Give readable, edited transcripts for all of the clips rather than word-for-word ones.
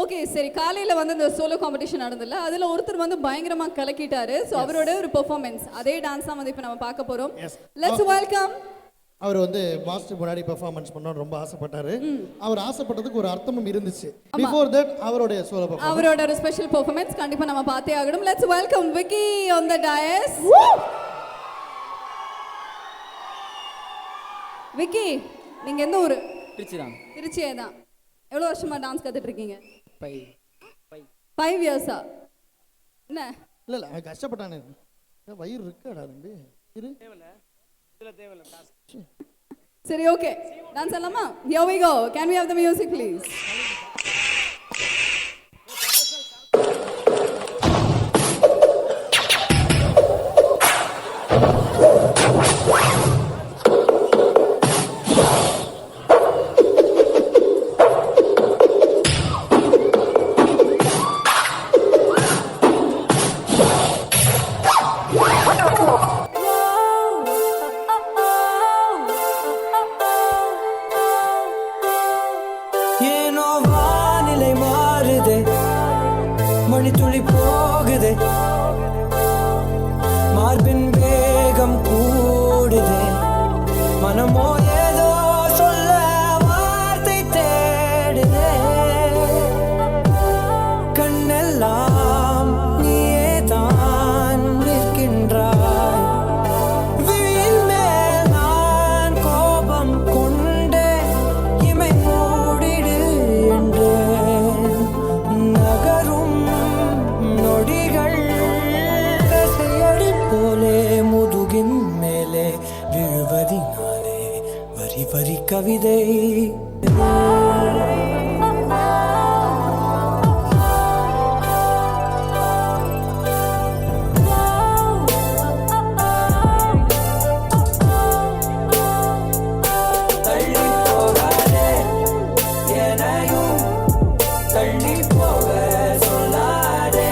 Okay சரி, காலையில வந்து இந்த சோலோ காம்படிஷன் நடந்ததுல அதுல ஒருத்தர் வந்து பயங்கரமா கலக்கிட்டாரு. சோ அவரோட ஒரு பெர்ஃபார்மன்ஸ் அதே டான்ஸ் தான் வந்து இப்போ நம்ம பார்க்க போறோம். Let's welcome. அவர் வந்து மாஸ்டர் முன்னாடி பெர்ஃபார்மன்ஸ் பண்ணணும்னு ரொம்ப ஆசைப்பட்டாரு. அவர் ஆசைப்பட்டதுக்கு ஒரு அர்த்தமும் இருந்துச்சு. பிஃபோர் தட் அவரோட சோலோ பெர்ஃபார்மன்ஸ், அவரோட ஒரு ஸ்பெஷல் பெர்ஃபார்மன்ஸ் கண்டிப்பா நம்ம பார்த்தே ஆகணும். Let's welcome Vicky on the dais. Vicky, நீங்க எந்த ஊரு? திருச்சி தான். திருச்சியே தான். எவ்வளவு வருஷமா டான்ஸ் கத்துட்டு இருக்கீங்க? 5 இயர்ஸா? என்ன இல்ல இல்ல அவன் கஷ்டப்பட்டானே. வயிறு இருக்காடா தம்பி. இரு. தேவல சரி ஓகே, டான்ஸ் ஆடலாமா? Here we go. Can we have the music please? மணித்துளி போகுதே, மார்பின் வேகம் கூடுதே, மனமோ ஏதோ சொல்ல வார்த்தை தேடுதே, கண்ணெல்லாம் நீயே தான் நிற்கின்றாய், விழியின் மேல் நான் கோபம் கொண்டே இமை மூடிடு என்றேன், நகரும் நொடிகள் கசையடி போலே முதுகின் மேலே விழுவதினாலே வரி வரி கவிதை. தள்ளி போகாதே எனையும் தள்ளி போக சொல்லாதே,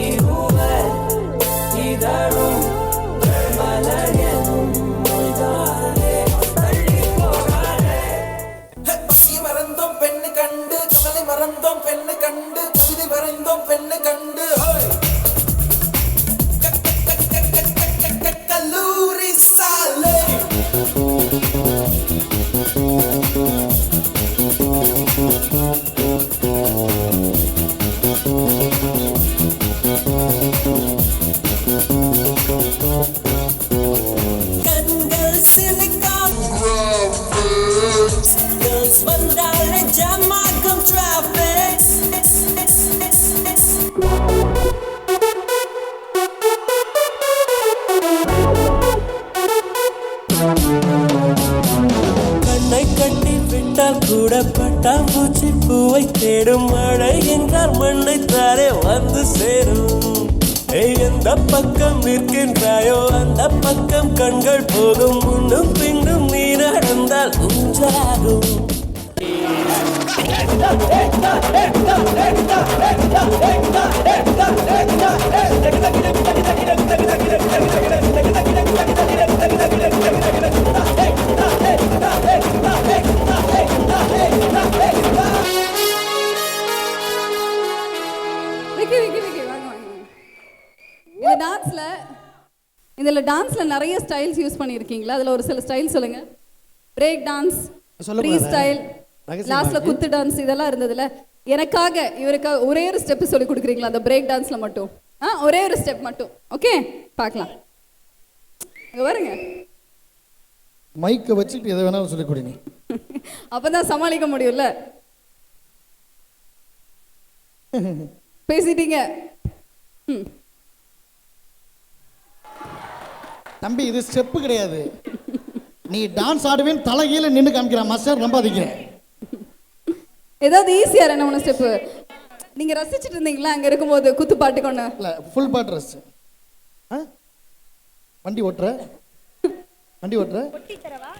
இருவர் இதழும் மலர் எனும் மொய்தானே, தள்ளி போகாதே. பசி மறந்தோம் பெண்ணு கண்டு, கவலை மறந்தோம் பெண்ணு கண்டு, புதிது மறைந்தோம் பெண்ணு கண்டு, கல்லூரி சாலை. கண்கள் சிலிக்கான் சிங்கல்ஸ் வந்தாலே ஜாமாகும் டிராஃபிக். கண்ணை கட்டி விட்டால் கூட பட்டாம்பூச்சி பூவை தேடும், மழை என்றால் மண்ணை தாரே வந்து சேரும். எந்த பக்கம் நிற்கின்றாயோ அந்த பக்கம் கண்கள் போகும், முன்னும் பின்னும் நீ நடந்தால் உஞ்சாகும். விக்கி விக்கி விக்கி வாங்க வாங்க. இதுல டான்ஸ்ல நிறைய ஸ்டைல்ஸ் யூஸ் பண்ணிருக்கீங்களா? அதுல ஒரு சில ஸ்டைல் சொல்லுங்க. பிரேக் டான்ஸ், ஃப்ரீ ஸ்டைல், லாஸ்ட்ல குத்து டான்ஸ், இதெல்லாம் இருந்ததுல எனக்காக இவருக்காக ஒரே ஒரு ஸ்டெப் சொல்லி கொடுக்குறீங்களா? அந்த பிரேக் டான்ஸ்ல மட்டும் ஒரே ஒரு ஸ்டெப் மட்டும். ஓகே பார்க்கலாம். இங்க பாருங்க, மைக்கை வச்சுட்டு எதை வேணாலும் சொல்லி கொடு. நீ அப்பதான் சமாளிக்க முடியும்ல. பேசிட்டீங்க. தம்பி இது ஸ்டெப்பு கிடையாது. நீ டான்ஸ் ஆடுவேன்னு தலைகீழ நின்று காமிக்கிறான் மாஸ்டர், நம்பாதீங்க. ஏதாவது ஈஸியா என்ன ஒன்று ஸ்டெப்பு நீங்க ரசிச்சுட்டு இருந்தீங்களா அங்க இருக்கும்போது? குத்து பாட்டு கொண்டு இல்ல ஃபுல் பாட்டு ரஸ். வண்டி ஓட்டுற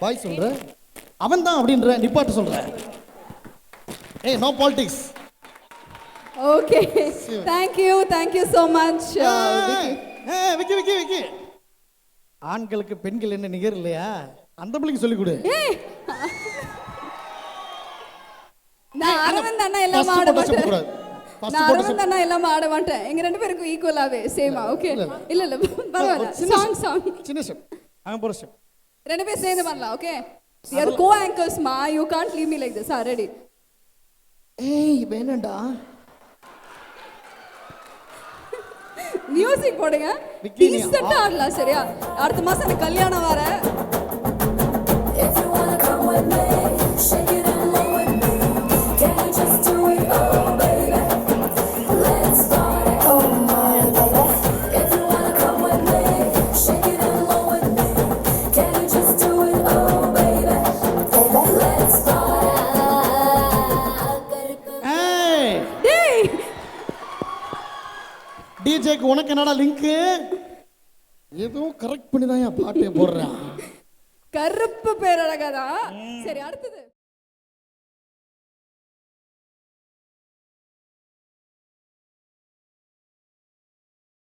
பாய் சொல்ற அவன் தான் அப்படின்ற நிப்பாட்டு சொல்ற. ஏய் no politics. Okay thank you so much. Vicky Vicky Vicky, ஆண்களுக்கு பெண்கள் என்ன நிகர் இல்லையா? அந்த பிள்ளைக்கு சொல்லிக் கொடு. நான் அரவிந்த் அண்ணா இல்லாம First ஆட போட்ட step மாட்டேன். கூடாது. First நான் போட்ட அரவிந்த் அண்ணா இல்லாம ஆட மாட்டேன். எங்க ரெண்டு பேருக்கும் ஈக்குவலாவே சேமா. ஓகே. இல்ல பரவாயில்ல. சாங் சின்ன ஸ்டெப் அங்க போற ஸ்டெப் ரெண்டு பேரும் சேர்ந்து பண்ணலாம். Okay. We are co-anchors ma. You can't leave me like this. Ready? ஏய் வேணாம்டா. மியூசிக் போடுங்க. டீசன்ட்டா ஆடலாம் சரியா? அடுத்த மாசம் எனக்கு கல்யாணம் வர. If you wanna come with me, shake it and roll with me. Can you just do it, oh baby? Let's start it, oh my baby. If you wanna come with me, shake it and roll with me. Can you just do it, oh baby? Let's start it. ஏய் டேய் டிஜேக்கு உனக்கு என்னடா link? ஏதோ correct பண்ணி தான் என் பாட்டே போடுறேன். கருப்பு பேர் அழகாதான். சரி அடுத்தது